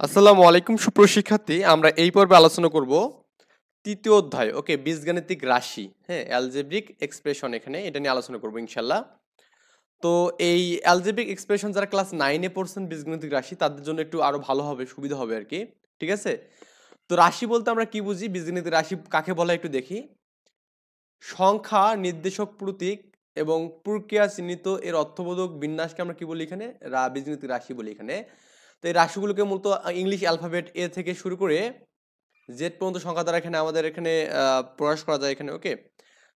আসসালামু আলাইকুম সুপ্রশিক্ষার্থী, আমরা এই পর্বে আলোচনা করব তৃতীয় অধ্যায়। ওকে, বীজগাণিতিক রাশি, হ্যাঁ, অ্যালজেব্রিক এক্সপ্রেশন, এখানে এটা নিয়ে আলোচনা করব ইনশাল্লাহ। তো এই অ্যালজেব্রিক এক্সপ্রেশন যারা ক্লাস 9-এ পড়ছেন বীজগাণিতিক রাশি, তাদের জন্য একটু আরো ভালো হবে, সুবিধা হবে আর কি। ঠিক আছে? তো রাশি বলতে আমরা কি বুঝি, বীজগাণিতিক রাশি কাকে বলা একটু দেখি। সংখ্যা, নির্দেশক প্রতীক এবং প্রক্রিয়া চিহ্নিত এর অর্থবোধক বিন্যাসকে আমরা কি বলি এখানে, বীজগাণিতিক রাশি বলি এখানে। তো এই রাশিগুলোকে মূলত ইংলিশ অ্যালফাবেট এ থেকে শুরু করে জেড পর্যন্ত সংখ্যা দ্বারা এখানে আমাদের এখানে প্রকাশ করা যায় এখানে। ওকে,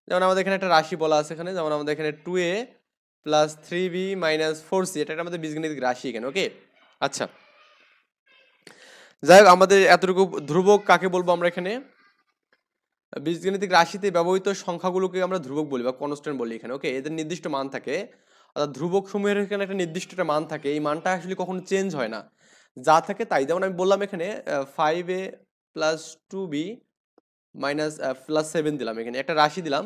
যেমন আমাদের এখানে একটা রাশি বলা আছে এখানে, যেমন আমাদের এখানে 2a plus 3b minus 4c, এটা আমাদের বীজগাণিতিক রাশি এখানে। ওকে, আচ্ছা, যাই হোক, আমাদের এতটুকু ধ্রুবক কাকে বলবো আমরা এখানে, বীজগাণিতিক রাশিতে ব্যবহৃত সংখ্যাগুলোকে আমরা ধ্রুবক বলি বা কনস্ট্যান্ট বলি এখানে। ওকে, এদের নির্দিষ্ট মান থাকে, অর্থাৎ ধ্রুবক সমূহের এখানে একটা নির্দিষ্ট একটা মান থাকে, এই মানটা আসলে কখনো চেঞ্জ হয় না, যা থাকে তাই। যেমন আমি বললাম এখানে 5a plus 2b minus plus 7 দিলাম, এখানে একটা রাশি দিলাম।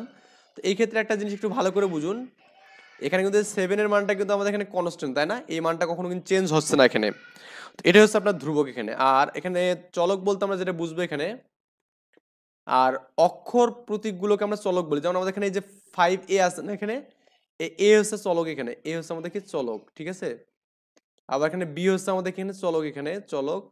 তো এই ক্ষেত্রে একটা জিনিস একটু ভালো করে বুঝুন, এখানে কিন্তু 7-এর মানটা কিন্তু আমাদের এখানে কনস্ট্যান্ট, তাই না? এই মানটা কখনো কিন্তু চেঞ্জ হচ্ছে না এখানে। তো এটা হচ্ছে আপনার ধ্রুবক এখানে। আর এখানে চলক বলতে আমরা যেটা বুঝবো এখানে, আর অক্ষর প্রতীকগুলোকে আমরা চলক বলি। যেমন আমাদের এখানে এই যে 5a আছে না, এখানে এ হচ্ছে চলক, এখানে এ হচ্ছে আমাদের কি চলক, ঠিক আছে? আবার এখানে বি হচ্ছে আমাদের এখানে চলক, এখানে চলক।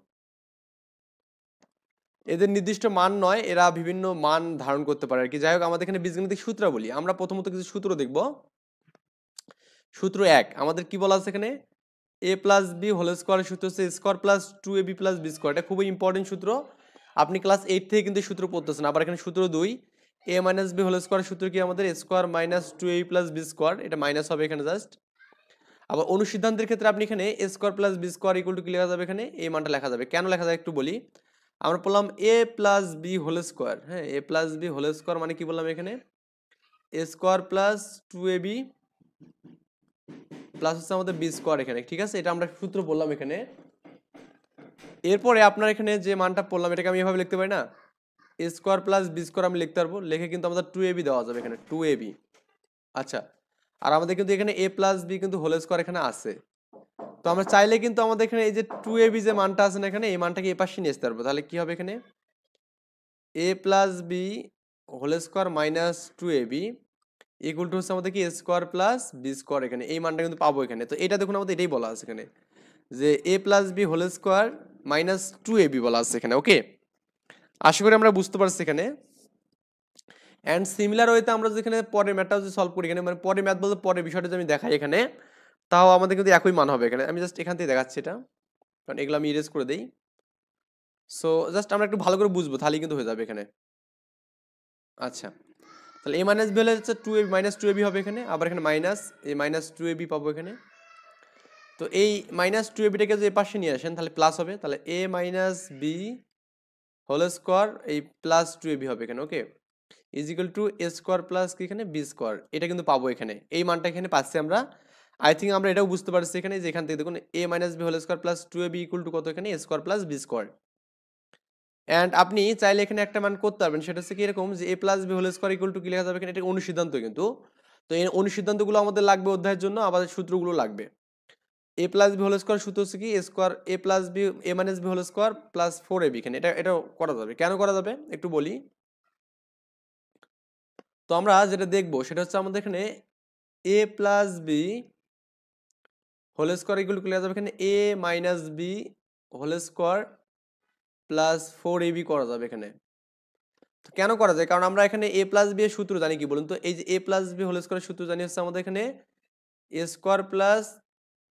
এদের নির্দিষ্ট মান নয়, এরা বিভিন্ন মান ধারণ করতে পারে আর কি। যাই হোক, আমাদের এখানে বীজগাণিতিক সূত্রাবলী, আমরা প্রথমত কিছু সূত্র দেখব। সূত্র 1 আমাদের কি বলা আছে এখানে, এ প্লাস বি হোল স্কোয়ারের সূত্র হচ্ছে square plus 2ab plus B square. এটা খুবই ইম্পর্টেন্ট সূত্র, আপনি ক্লাস 8 থেকে কিন্তু এই সূত্র পড়তেছেন। আবার এখানে সূত্র 2, এ মাইনাস বি হোল স্কোয়ারের সূত্র কি আমাদের square minus 2ab plus B square, এটা মাইনাস হবে এখানে জাস্ট। আবার অনুসিদ্ধান্তের ক্ষেত্রে আপনি এখানে এ square plus B square equal to কি লেখা যাবে, এখানে এই মানটা লেখা যাবে। কেন লেখা যায় একটু বলি। আমরা বললাম এ প্লাস বি হোল স্কোয়ার, হ্যাঁ, এ প্লাস বি হোল স্কোয়ার মানে কি বললাম এখানে, এ স্কোয়ার প্লাস 2ab প্লাস হচ্ছে আমাদের বি স্কোয়ার এখানে, ঠিক আছে? এটা আমরা সূত্র বললাম এখানে। এরপরে আপনার এখানে যে মানটা পড়লাম, এটাকে আমি এভাবে লিখতে পারি না, এ স্কোয়ার প্লাস বি স্কোয়ার আমি লিখতে পারবো, লিখে কিন্তু আমাদের 2ab দেওয়া যাবে এখানে, 2ab। আচ্ছা, আর আমাদের কিন্তু এখানে এ প্লাস বি কিন্তু হোল স্কোয়ার এখানে আছে। তো আমরা চাইলে কিন্তু আমাদের এখানে এই যে 2ab যে মানটা আছে না এখানে, এই মানটাকে এই পাশে নিয়ে আসতে পারবো। তাহলে কি হবে এখানে, এ plus B whole square minus 2ab equal to হচ্ছে আমাদের কি স্কোয়ার প্লাস বি স্কোয়ার, এখানে এই মানটা কিন্তু পাবো এখানে। তো এটা দেখুন আমাদের এটাই বলা আছে এখানে, যে এ plus B whole square minus 2ab বলা আছে এখানে। ওকে, আশা করি আমরা বুঝতে পারছি এখানে। অ্যান্ড সিমিলার ওয়েতে আমরা যেখানে পরের ম্যাথটা যদি সলভ করি এখানে, মানে পরের ম্যাথ বলতে পরের বিষয়টা যদি আমি দেখাই এখানে, তাও আমাদের কিন্তু একই মান হবে এখানে। আমি জাস্ট এখান থেকে দেখাচ্ছি এটা, কারণ এগুলো আমি ইরেজ করে দিই। সো জাস্ট আমরা একটু ভালো করে বুঝবো, তাহলেই কিন্তু হয়ে যাবে এখানে। আচ্ছা, তাহলে এ মাইনাস বি হলে হচ্ছে 2ab মাইনাস 2ab হবে এখানে, আবার এখানে মাইনাস এ মাইনাস 2ab পাবো এখানে। তো এই মাইনাস 2abটাকে যদি এ পাশে নিয়ে আসেন তাহলে প্লাস হবে, তাহলে A minus B whole square এই প্লাস 2ab হবে এখানে। Okay, is equal to A square plus কি এখানে বি স্কোয়ার, এটা কিন্তু পাবো এখানে, এই মানটা এখানে পাচ্ছি আমরা। আই থিঙ্ক আমরা এটাও বুঝতে পারছি এখানে, যে এখান থেকে দেখুন A minus B whole square plus 2ab equal to কত এখানে, এ square plus B square. And আপনি চাইলে এখানে একটা মান করতে পারবেন, সেটা হচ্ছে কি এরকম, যে এ plus B whole square equal to কি লেখা যাবে এখানে, এটা অনুসিদ্ধান্ত কিন্তু। তো এই অনুসিদ্ধান্তগুলো আমাদের লাগবে অধ্যায়ের জন্য, আমাদের সূত্রগুলো লাগবে। A plus B whole square সূত্র হচ্ছে কি square A plus B A minus B whole square plus 4ab, এখানে এটাও করা যাবে। কেন করা যাবে একটু বলি। তো আমরা যেটা দেখবো সেটা হচ্ছে আমাদের এখানে এ plus B whole square equal to লেখা যাবে এখানে A minus B whole square plus 4ab করা যাবে এখানে। তো কেন করা যায়, কারণ আমরা এখানে এ প্লাস বি এর সূত্র জানি কি বলুন তো, এই যে এ প্লাস বি হোল স্কোয়ারের সূত্র জানি হচ্ছে আমাদের এখানে এ square plus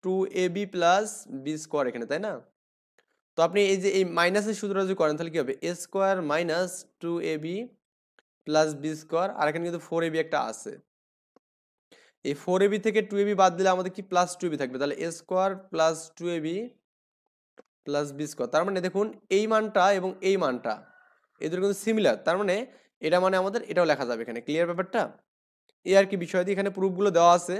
2ab plus B square এখানে, তাই না? তো আপনি এই যে এই মাইনাসের সূত্রটা যদি করেন তাহলে কি হবে, এ square minus 2ab plus B square, আর এখানে কিন্তু 4ab একটা আছে, এই 4ab থেকে 2ab বাদ দিলে আমাদের কি প্লাস 2ab থাকবে, তাহলে এ square plus 2ab plus B square. তার মানে দেখুন এই মানটা এবং এই মানটা এদের কিন্তু সিমিলার, তার মানে এটা মানে আমাদের এটাও লেখা যাবে এখানে। ক্লিয়ার ব্যাপারটা? এই আর কি বিষয় দিয়ে এখানে প্রুফগুলো দেওয়া আছে,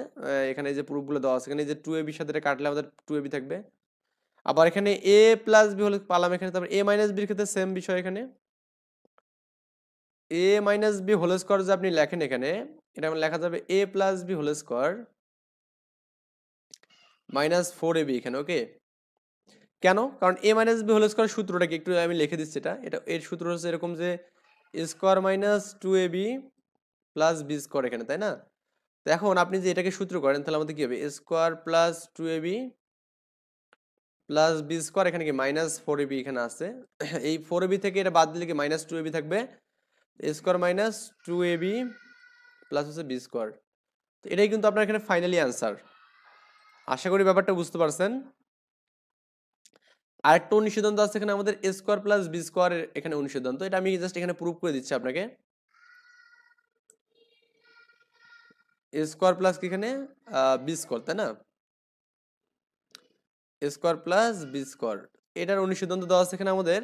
এখানে যে প্রুফগুলো দেওয়া আছে এখানে যে 2ab সাথে এটা কাটলে আমাদের 2ab থাকবে। আবার এখানে এ প্লাস বি হলে পালাম এখানে, তারপর এ মাইনাস বির ক্ষেত্রে সেম বিষয় এখানে, A minus B whole square যে আপনি লেখেন এখানে, এটা লেখা যাবে A plus B whole square minus 4ab এখানে। ওকে, কেন? কারণ a minus b whole square সূত্রটা কি একটু আমি লিখে দিচ্ছি এটা। এর সূত্র হচ্ছে এরকম যে a square minus 2ab plus b square এখানে, তাই না? তো এখন আপনি যে এটাকে সূত্র করেন তাহলে আমাদের কি হবে? a square plus 2ab plus b square, এখানে কি মাইনাস 4ab এখানে আছে। এই 4ab থেকে এটা বাদ দিলে কি মাইনাস 2ab থাকবে। a square minus 2ab plus হচ্ছে b স্কয়ার। তো এটাই কিন্তু আপনার এখানে ফাইনালি অ্যান্সার। আশা করি ব্যাপারটা বুঝতে পারছেন। আরেকটা অনুসিদ্ধান্ত আছে এখানে আমাদের a square plus b square এর এখানে অনুসিদ্ধান্ত। এটা আমি জাস্ট এখানে প্রুফ করে দিচ্ছি আপনাকে। a স্কয়ার প্লাস কি এখানে b স্কয়ার, তাই না? a square plus b square, এটার অনুসিদ্ধান্ত দেওয়া আছে এখানে আমাদের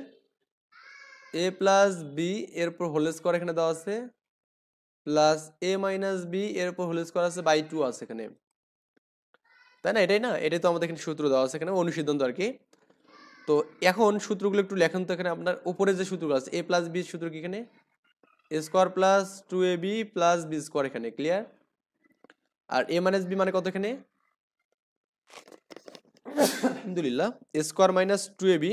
a প্লাস b এর উপর হোল স্কয়ার এখানে দেওয়া আছে প্লাস a মাইনাস b এর উপর হোল স্কয়ার আছে বাই 2 আছে এখানে, তাই না? এটাই না, এটাই তো আমাদের এখানে সূত্র দেওয়া আছে এখানে অনুসিদ্ধান্ত আর কি। তো এখন সূত্রগুলো একটু লেখেন তো। এখানে আপনার উপরে যে সূত্রগুলো আছে a প্লাস b সূত্র কি এখানে a square plus 2ab plus b square, এখানে ক্লিয়ার। আর a মাইনাস b মানে কত এখানে? আলহামদুলিল্লাহ, a square minus 2ab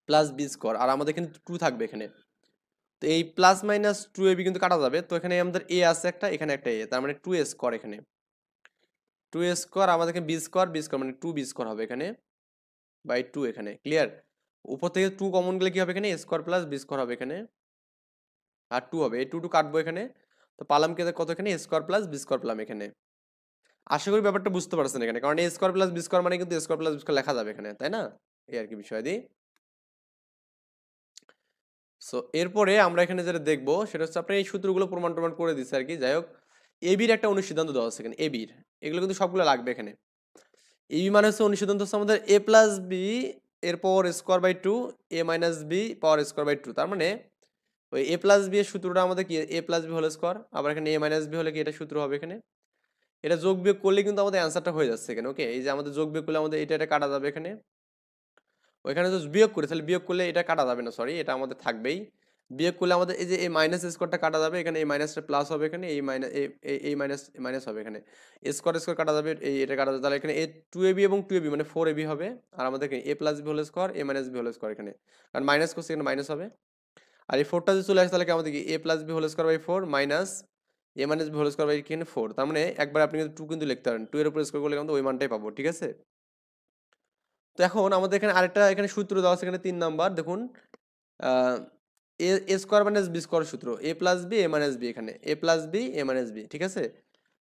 plus b square, আর আমাদের এখানে 2 থাকবে এখানে। তো এই প্লাস মাইনাস 2ab কিন্তু কাটা যাবে। তো এখানে আমাদের a আছে একটা, এখানে একটা a, তার মানে 2a স্কয়ার, এখানে 2a স্কয়ার, আমাদের এখানে b স্কয়ার মানে 2b স্কয়ার হবে এখানে বাই 2 এখানে, ক্লিয়ার। উপর থেকে 2 কমন গেলে কি হবে এখানে? a square plus b square হবে এখানে, আর 2 হবে, এই 2 কাটবো এখানে। তো পালাম কে কত এখানে? a square plus b square পেলাম এখানে। আশা করি ব্যাপারটা বুঝতে পারছেন এখানে, কারণ a square plus b square মানে কিন্তু a square plus b square লেখা যাবে এখানে, তাই না? এই আর কি বিষয় দি। সো এরপরে আমরা এখানে যেটা দেখবো সেটা হচ্ছে আপনার এই সূত্রগুলো প্রমাণ করে দিচ্ছে আর কি। যাই হোক, এবির একটা অনুসিদ্ধান্ত দেওয়া আছে এখানে, এবির এগুলো কিন্তু সবগুলো লাগবে এখানে। এবি মানে হচ্ছে অনুসিদ্ধান্ত হচ্ছে আমাদের a প্লাস বি এর power square by 2 a minus b power square by 2। তার মানে ওই a প্লাস বি এর সূত্রটা আমাদের কি a plus B whole square, আবার এখানে a মাইনাস বি হলে কি এটা সূত্র হবে এখানে। এটা যোগ বিয়োগ করলে কিন্তু আমাদের অ্যান্সারটা হয়ে যাচ্ছে এখানে। ওকে, এই যে আমাদের যোগ বিয়োগ করলে আমাদের এটা কাটা যাবে এখানে। ওইখানে যদি বিয়োগ করি তাহলে বিয়োগ করলে এটা কাটা যাবে না, সরি, এটা আমাদের থাকবেই। বিয়োগ করলে আমাদের এই যে এই মাইনাস স্কোয়ারটা কাটা যাবে এখানে, এই মাইনাসটা প্লাস হবে এখানে, এই মাইনাস এই মাইনাস মাইনাস হবে এখানে, স্কোয়ার স্কোয়ার কাটা যাবে, এই এটা কাটা যাবে। তাহলে এখানে এ 2ab এবং 2ab মানে 4ab হবে। আর আমাদের এখানে a plus B whole square a minus B whole square এখানে, কারণ মাইনাস করছে এখানে মাইনাস হবে। আর এই 4টা যদি চলে আসে তাহলে কি আমাদের কি a plus B whole square by 4 minus a minus B whole square by এখানে 4। তার মানে একবার আপনি কিন্তু 2 কিন্তু লিখতে পারেন, 2 এর উপর স্কোয়ার করলে কিন্তু ওই মানটাই পাবো, ঠিক আছে? তো এখন আমাদের এখানে আরেকটা এখানে সূত্র দেওয়া আছে এখানে 3 নাম্বার, দেখুন এ স্কোয়ার মাইনাস বি স্কোয়ার সূত্র, এ plus B A minus B, এখানে এ plus B A minus B, ঠিক আছে?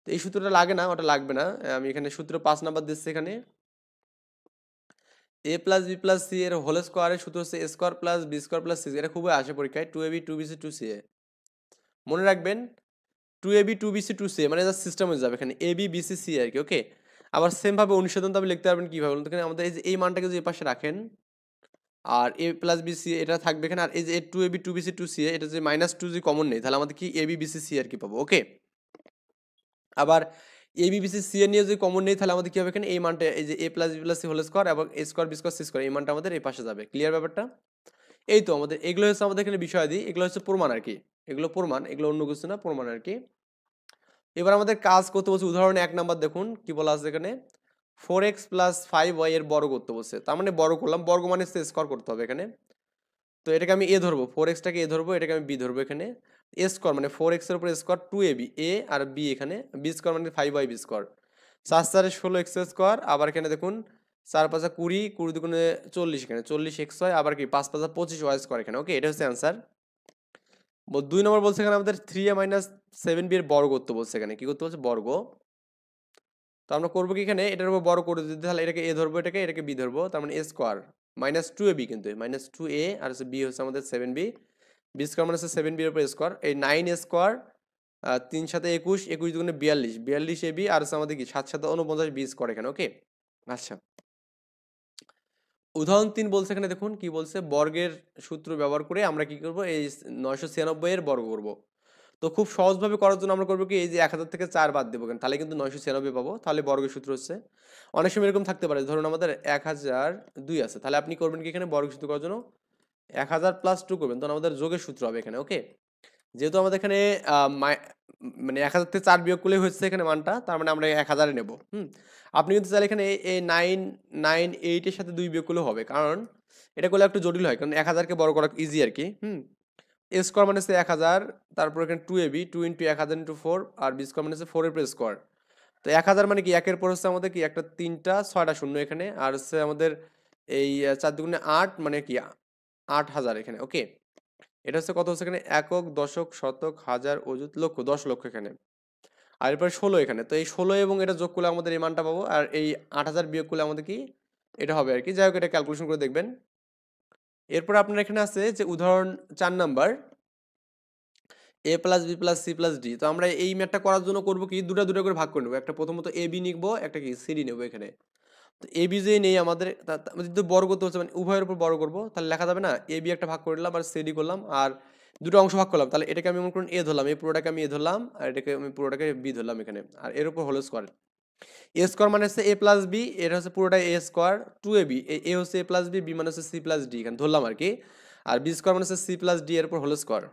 তো এই সূত্রটা লাগে না, ওটা লাগবে না। আমি এখানে সূত্র 5 নাম্বার দিচ্ছি এখানে। এ প্লাস বি প্লাস সি এর হোল স্কোয়ারের সূত্র হচ্ছে a square plus B square plus c. এটা খুবই আসে পরীক্ষায়, 2ab 2bc 2ca। মনে রাখবেন 2ab 2bc 2ca মানে এটা সিস্টেম হয়ে যাবে এখানে ab bc c আর কি। ওকে, আবার সেম ভাবে অনুসন্ধান আপনি লিখতে পারবেন কিভাবে বলুন তো। এখানে আমাদের এই যে এই মানটাকে যদি এই পাশে রাখেন, আর এ প্লাস বি সি এটা থাকবে এখানে, আর এই যে 2ab 2bc 2ca এটা যে মাইনাস 2 যদি কমন নেই তাহলে আমাদের কি ab bc c আর কি পাবো। ওকে, আবার ab bc c এর নিয়ে যদি কমন নেই তাহলে আমাদের কি হবে এখানে, এই মানটা এই যে a plus b plus c whole square এবং a square b square c square, এই মানটা আমাদের এই পাশে যাবে। ক্লিয়ার ব্যাপারটা? এই তো আমাদের এগুলো হচ্ছে আমাদের এখানে বিষয়াদি, এগুলো হচ্ছে প্রমাণ আর কি। এগুলো প্রমাণ, এগুলো অন্য কিছু না, প্রমাণ আর কি। এবার আমাদের কাজ করতে বলছে উদাহরণে 1 নাম্বার, দেখুন কি বলা আছে এখানে, 4x প্লাস 5y এর বর্গ করতে বলছে। তার মানে বর্গ করলাম, বর্গ মানে স্কয়ার করতে হবে এখানে। তো এটাকে আমি এ ধরবো, 4x-টাকে এ ধরবো, এটাকে আমি বি ধরবো এখানে। এ স্কোয়ার মানে 4x এর উপর স্কোয়ার 2ab, এ আর বি এখানে, বি স্কোয়ার মানে 5y স্কোয়ার, 4 4 16x স্কোয়ার। আবার এখানে দেখুন 4 5 20, 20 দুগুণে 40, এখানে 40x হয়, আবার কি 5 5 25y স্কোয়ার এখানে। ওকে, এটা হচ্ছে অ্যান্সার। 2 নম্বর বলছে এখানে আমাদের 3a মাইনাস 7b এর বর্গ করতে বলছে এখানে, কি করতে বলছে? বর্গ। তো আমরা করবো কি এখানে, এটার উপর বর্গ করে দিতে, তাহলে এটাকে এ ধরবো, এটাকে বি ধরবো, তার মানে এ স্কোয়ার মাইনাস 2ab, কিন্তু মাইনাস 2a আর হচ্ছে বি হচ্ছে আমাদের 7b, বি স্কোয়ার মানে হচ্ছে 7b এর উপর স্কোয়ার, এই 9 স্কোয়ার 3 7 21, 21 দুগুণে 42, 42 ab আর হচ্ছে আমাদের কি 7 7 49 বি স্কোয়ার এখানে। ওকে, আচ্ছা, উদাহরণ 3 বলছে এখানে, দেখুন কি বলছে, বর্গের সূত্র ব্যবহার করে আমরা কি করব, এই 996 এর বর্গ করব। তো খুব সহজভাবে করার জন্য আমরা করবো কি, এই যে 1000 থেকে 4 বাদ দেবো কেন, তাহলে কিন্তু 996 পাবো। তাহলে বর্গের সূত্র হচ্ছে, অনেক সময় এরকম থাকতে পারে, ধরুন আমাদের 1002 আছে, তাহলে আপনি করবেন কি এখানে বর্গের সূত্র করার জন্য 1000 প্লাস 2 করবেন, তখন আমাদের যোগের সূত্র হবে এখানে। ওকে, যেহেতু আমাদের এখানে মানে 1000 থেকে 4 বিয়োগ করলেই হচ্ছে এখানে মানটা, তার মানে আমরা 1000 নেব। আপনি কিন্তু চাইলে এখানে এই 998 এর সাথে 2 বিয়োগ করলেও হবে, কারণ এটা করলে একটু জটিল হয়, কারণ 1000কে বড় করা ইজি আর কি। এ স্কোয়ার মানে হচ্ছে 1000, তারপর এখানে 2ab 2 ইন্টু 1000 ইন্টু 4, আর বি স্কোয়ার মানে হচ্ছে 4 এর উপর স্কোয়ার। তো 1000 মানে কি, একের পর হচ্ছে আমাদের কি একটা 3টা 6টা শূন্য এখানে, আর হচ্ছে আমাদের এই 4 দুগুণে 8 মানে কি 8000 এখানে। ওকে, এটা হচ্ছে কত হচ্ছে এখানে, একক, দশক, শতক, হাজার, অযুত, লক্ষ, 10 লক্ষ এখানে। আর এরপরে 16 এখানে। তো এই 16 এবং এটা যোগ করলে আমাদের এই মানটা পাবো, আর এই 8000 বিয়োগ করলে আমাদের কি এটা হবে আর কি। যাই হোক, এটা ক্যালকুলেশন করে দেখবেন। এরপর আপনার এখানে আছে যে উদাহরণ 4 number, a plus b plus c plus d. তো আমরা এই ম্যাথটা করার জন্য করবো কি, দুটা দুটা করে ভাগ করে নেবো। একটা প্রথমত এ বি নিবো, একটা কি সিডি নেবো এখানে। তো এ বি যে নেই আমাদের, যদি বড় করতে হচ্ছে মানে উভয়ের উপর বড় করবো, তাহলে লেখা যাবে না, এ বি একটা ভাগ করে দিলাম আর সিডি করলাম, আর দুটো অংশ ভাগ করলাম। তাহলে এটাকে আমি মনে করুন এ ধরলাম, এই পুরোটাকে আমি এ ধরলাম, আর এটাকে আমি পুরোটাকে বি ধরলাম এখানে, আর এর উপর হোল স্কোয়ার। এ স্কোয়ার মানে হচ্ছে এ প্লাস বি, এটা হচ্ছে পুরোটাই এ স্কোয়ার, 2ab, এ হচ্ছে এ প্লাস বি, বি মানে হচ্ছে সি প্লাস ডি এখানে ধরলাম আর কি। আর বি স্কোয়ার মানে হচ্ছে সি প্লাস ডি এর উপর হোল স্কোয়ার।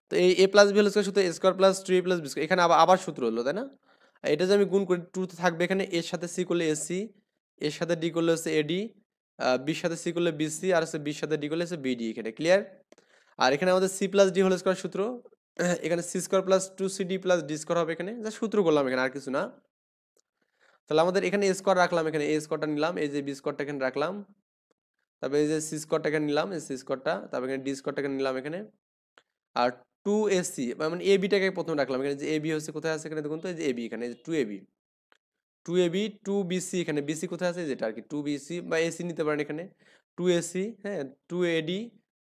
তো এই a plus B whole square সূত্র a square plus 2a plus B square, এখানে আবার আবার সূত্র হলো, তাই না? আর এটা যে আমি গুণ করি, 2 তো থাকবে এখানে, এর সাথে সি করলে এসি, এর সাথে ডি করলে হচ্ছে এডি, বির সাথে সি করলে বিসি, আর হচ্ছে বির সাথে ডি করলে হচ্ছে বিডি এখানে। ক্লিয়ার? আর এখানে আমাদের c plus d whole square সূত্র, এখানে c square plus 2cd plus d square হবে এখানে, যা সূত্র করলাম এখানে, আর কিছু না। তাহলে আমাদের এখানে এ স্কোয়ার রাখলাম, এখানে এ স্কোয়ারটা নিলাম, এই যে বি স্কোয়ারটা এখানে রাখলাম, তারপরে এই যে সি স্কোয়ারটা এখানে নিলাম, এই সি স্কোয়ারটা, তারপর এখানে ডি স্কোয়ারটা এখানে নিলাম এখানে, আর 2ac মানে এ বিটাকে প্রথমে রাখলাম এখানে, যে এ বি হচ্ছে কোথায় আছে এখানে দেখুন তো, এই যে এ বি এখানে, 2ab 2ab 2bc এখানে, বিসি কোথায় আছে যেটা আর কি, 2bc বা এসি নিতে পারেন এখানে, 2ac, হ্যাঁ, 2ad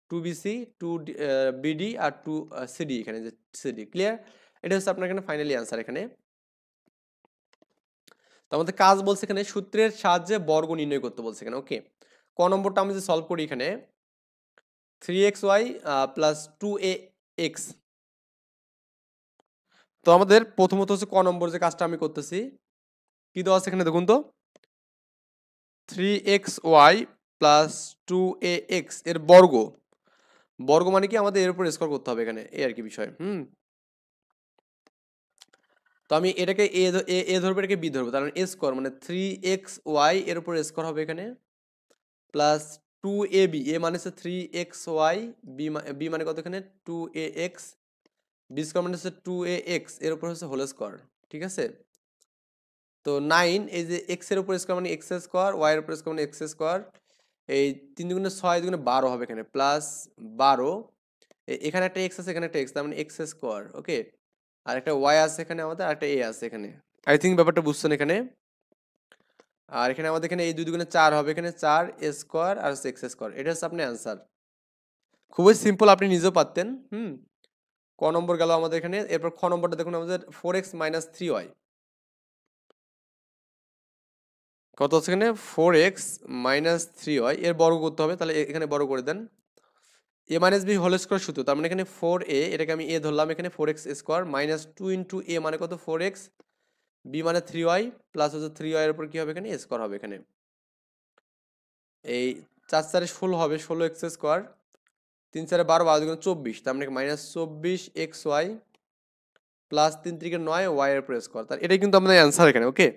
2bc 2bd আর 2cd এখানে, যে cd। ক্লিয়ার? এটা হচ্ছে আপনার এখানে ফাইনালি অ্যান্সার এখানে। তো আমাদের কাজ বলছে এখানে সূত্রের সাহায্যে বর্গ নির্ণয় করতে বলছে এখানে। ওকে, ক নম্বরটা আমি যে সলভ করি এখানে, 3xy প্লাস 2ax। তো আমাদের প্রথমত হচ্ছে ক নম্বর যে কাজটা আমি করতেছি, কি দেওয়া আছে এখানে দেখুন তো, 3xy প্লাস 2ax এর বর্গ। বর্গ মানে কি, আমাদের এর উপর স্কোয়ার করতে হবে এখানে, এই আর কি বিষয়। তো আমি এটাকে এ ধরবো, এটাকে বি ধরবো, তার মানে এ স্কোয়ার মানে 3xy এর উপর স্কোয়ার হবে এখানে, প্লাস 2ab, এ মানে হচ্ছে 3xy, বি মানে কত এখানে 2ax, বি স্কোয়ার মানে হচ্ছে 2ax এর উপর হচ্ছে হোল স্কোয়ার। ঠিক আছে? তো 9, এই যে এক্স এর উপর স্কোয়ার মানে এক্স স্কোয়ার, ওয়াই এর উপর স্কোয়ার মানে এক্স স্কোয়ার, এই 3 দুগুণে 6 দুগুণে 12 হবে এখানে, প্লাস 12, এখানে একটা এক্স আছে, এখানে একটা এক্স, তার মানে এক্স স্কোয়ার। ওকে, আর একটা ওয়াই আছে এখানে আমাদের, আর একটা এ আছে এখানে। আই থিঙ্ক ব্যাপারটা বুঝছেন এখানে। আর এখানে আমাদের এখানে এই 2 দুগুণে 4 হবে এখানে, 4 স্কোয়ার আর এক্স স্কোয়ার। এটা হচ্ছে আপনার অ্যান্সার। খুবই সিম্পল, আপনি নিজেও পারতেন। ক নম্বর গেল আমাদের এখানে। এরপর খ নম্বরটা দেখুন আমাদের 4x মাইনাস 3y। কত হচ্ছে এখানে, 4x মাইনাস 3y এর বর্গ করতে হবে, তাহলে এখানে বর্গ করে দেন। এ মাইনাস বি হোল স্কোয়ার সূত্র, তার মানে এখানে 4a, এটাকে আমি এ ধরলাম এখানে, 4x স্কোয়ার মাইনাস 2 ইন্টু এ মানে কত 4x, বি মানে 3y, প্লাস হচ্ছে 3y এর উপর কি হবে এখানে, স্কোয়ার হবে এখানে। এই 4 4 16 হবে, 16x স্কোয়ার, 3 4 12, 12 দুগুণে 24, তার মানে মাইনাস 24xy, প্লাস 3 3 9 y এর উপর স্কোয়ার। তার এটাই কিন্তু আমাদের অ্যান্সার এখানে। ওকে,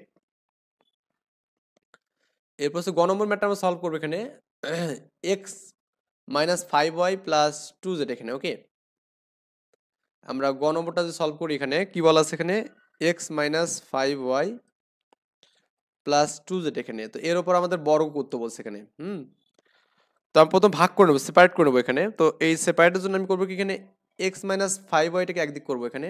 এরপর হচ্ছে গ নম্বর ম্যাটটা আমরা সলভ করবো এখানে, x minus 5y plus 2z এখানে। ওকে, আমরা গ নম্বরটা যে সলভ করি এখানে, কি বলা আছে এখানে, x minus 5y plus 2z এখানে। তো এর উপর আমাদের বর্গ করতে বলছে এখানে। তো আমি প্রথম ভাগ করে নেবো, সেপারেট করে নেবো এখানে। তো এই সেপারেটের জন্য আমি করবো কি, এখানে এক্স মাইনাস 5yটাকে একদিক করবো এখানে,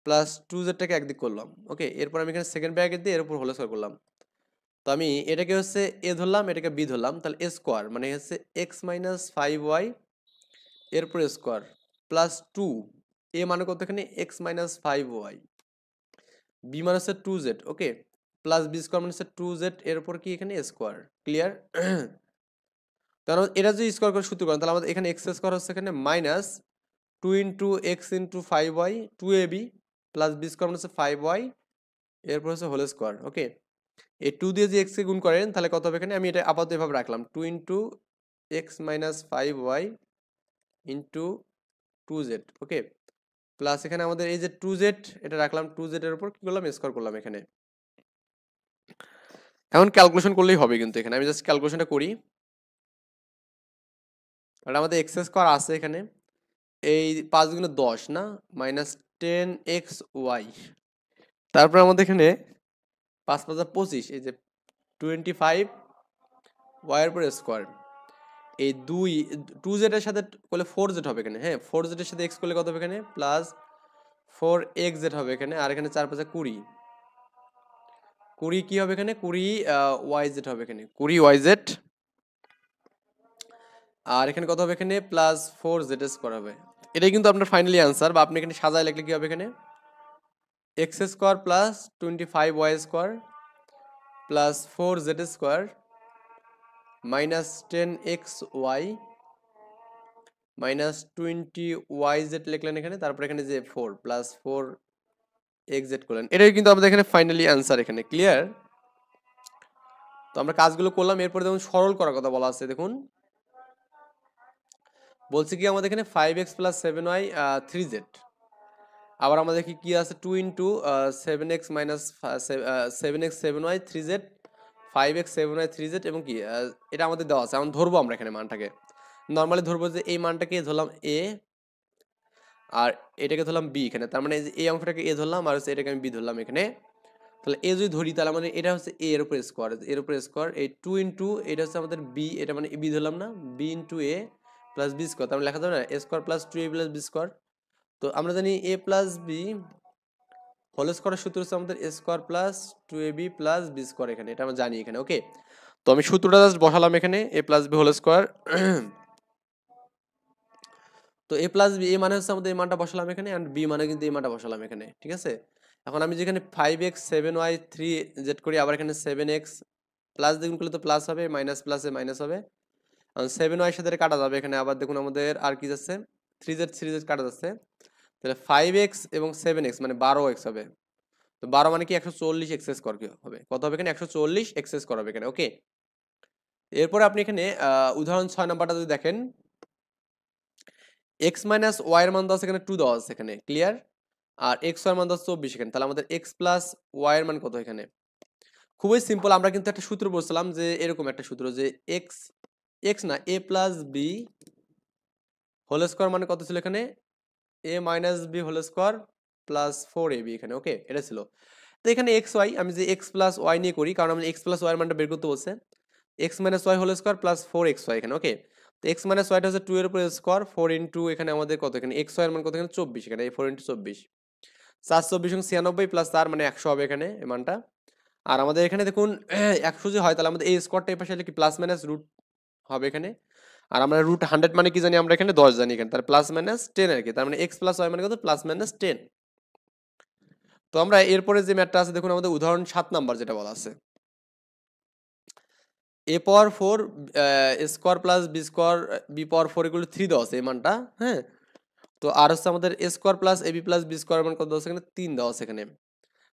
প্লাস 2zটাকে একদিক করলাম। ওকে, এরপর আমি এখানে সেকেন্ড ব্র্যাকেট দিয়ে এর উপর হোল স্কয়ার করলাম। তো আমি এটাকে হচ্ছে এ ধরলাম, এটাকে বি ধরলাম, তাহলে এ স্কোয়ার মানে হচ্ছে এক্স মাইনাস 5y এর উপর স্কোয়ার, প্লাস 2, এ মানে কত এখানে, এক্স মাইনাস 5y, বি মানে হচ্ছে 2z। ওকে, প্লাস বি স্কোয়ার মানে হচ্ছে 2z এর উপর কি এখানে স্কোয়ার। ক্লিয়ার? কারণ এটা যদি স্কোয়ার করে সূত্র করেন, তাহলে আমাদের এখানে এক্স স্কোয়ার হচ্ছে এখানে minus 2 into x into 5y 2ab, plus B square মানে হচ্ছে 5y এরপর হচ্ছে হোল স্কোয়ার। ওকে, এই 2 দিয়ে যে এক্স কে গুণ করেন, তাহলে কত হবে এখানে, আমি এটা আপাতত এভাবে রাখলাম, 2 into x minus 5y into 2z, ওকে, প্লাস এখানে আমাদের এই যে 2z এটা রাখলাম, 2z এর উপর কি করলাম স্কোয়ার করলাম এখানে। এখন ক্যালকুলেশন করলেই হবে, কিন্তু এখানে আমি জাস্ট ক্যালকুলেশনটা করি। আর আমাদের এক্স স্কোয়ার আছে এখানে, এই 5 গুণে 10 না, -10xy, তারপর আমাদের এখানে 5 5 25, এই যে 25 y এর উপর স্কোয়ার, এই 2z এর সাথে করলে 4z হবে এখানে, হ্যাঁ 4z এর সাথে x করলে কত হবে এখানে, প্লাস 4xz হবে এখানে, আর এখানে 4 5 20, 20 কি হবে এখানে, 20 yz হবে এখানে, 20 yz, আর এখানে কত হবে এখানে, প্লাস 4z স্কোয়ার হবে। এটাই কিন্তু আপনার ফাইনালি অ্যান্সার, বা আপনি এখানে সাজায় লিখলে কি হবে এখানে, x square plus 25y square plus 4z square minus 10xy minus 20yz লিখলেন এখানে, তারপর এখানে যে 4 প্লাস 4xz করলেন, এটাই কিন্তু আমাদের এখানে ফাইনালি অ্যান্সার এখানে, ক্লিয়ার? তো আমরা কাজগুলো করলাম, এরপরে দেখুন সরল করার কথা বলা আছে, দেখুন বলছে কি আমাদের এখানে 5x প্লাস 7y 3z, আবার আমাদের কি আছে 2 into 7x minus 7x 7y 3z 5x 7y 3z, এবং কি এটা আমাদের দেওয়া আছে। এখন ধরবো আমরা এখানে মানটাকে, নর্মালি ধরবো যে এই মানটাকে ধরলাম a আর এটাকে ধরলাম b এখানে, তার মানে এই অংশটাকে a ধরলাম আর হচ্ছে এটাকে আমি b ধরলাম এখানে। তাহলে a যদি ধরি তাহলে মানে এটা হচ্ছে a এর উপর স্কোয়ার, এর উপর স্কোয়ার, এই 2 ইন্টু এটা হচ্ছে আমাদের b, এটা মানে b ধরলাম না, b into a plus b square, তার মানে লেখা যাবে না a square plus 2a plus b square. তো আমরা জানি a প্লাস b হোল স্কোয়ারের সূত্র হচ্ছে আমাদের a square plus 2ab plus b square, এখানে এটা আমরা জানি এখানে, ওকে। তো আমি সূত্রটা জাস্ট বসালাম এখানে, a plus b whole square, তো a প্লাস b, a মানে হচ্ছে আমাদের এই মানটা বসালাম এখানে, এন্ড b মানে কিন্তু এই মানটা বসালাম এখানে, ঠিক আছে। এখন আমি যেখানে 5x 7y 3z করি, আবার এখানে 7x প্লাস দেখুন করলে তো প্লাস হবে, মাইনাস প্লাসে মাইনাস হবে, 7y এর সাথে কাটা যাবে এখানে, আবার দেখুন আমাদের আর কি যাচ্ছে 3z কাটা যাচ্ছে, তাহলে 5x এবং 7x মানে 12x হবে। তো 12 মানে কি 140 এক্স স্কোয়ার হবে, কত হবে এখানে 140 এক্স স্কোয়ার হবে এখানে, ওকে। এরপরে আপনি এখানে উদাহরণ 6 নাম্বারটা যদি দেখেন, x মাইনাস ওয়াই এর মান দেওয়া আছে এখানে 2 দেওয়া আছে এখানে, ক্লিয়ার, আর x এর মান দেওয়া আছে 24 এখানে, তাহলে আমাদের x প্লাস ওয়াই এর মান কত এখানে, খুবই সিম্পল। আমরা কিন্তু একটা সূত্র বলছিলাম যে এরকম একটা সূত্র যে x না a plus b whole square মানে কত ছিল এখানে, a minus b whole square plus 4ab এখানে, ওকে, এটা ছিল। তো এখানে এক্স ওয়াই, আমি যে এক্স প্লাস ওয়াই নিয়ে করি, কারণ আমি এক্স প্লাস ওয়াই এর মানটা বের করতে বলছে, x minus y whole square plus 4xy এখানে, ওকে। তো এক্স মাইনাস ওয়াইটা হচ্ছে 2 এর উপর স্কোয়ার, 4 ইন্টু এখানে আমাদের কত এখানে এক্স ওয়াই এর মান কত এখানে 24 এখানে, এই 4 ইন্টু 24 424 এবং 96 প্লাস 4 মানে 100 হবে এখানে এই মানটা। আর আমাদের এখানে দেখুন 100 যদি হয় তাহলে আমাদের এই স্কোয়ারটা এই পাশে কি প্লাস মাইনাস রুট হবে এখানে, আর আমরা রুট 100 মানে কি জানি আমরা এখানে 10 জানি এখানে, তার প্লাস মাইনাস 10 আর কি, তার মানে এক্স প্লাস ওয়াই মানে কত প্লাস মাইনাস 10। তো আমরা এরপরে যে ম্যাথটা আছে দেখুন আমাদের উদাহরণ 7 নাম্বার যেটা বলা আছে, a power 4 square plus B square b power 4 equal to 3 দেওয়া আছে এই মানটা, হ্যাঁ। তো আর হচ্ছে আমাদের a square plus a b plus B square মান কত দেওয়া আছে এখানে 3 দেওয়া আছে এখানে।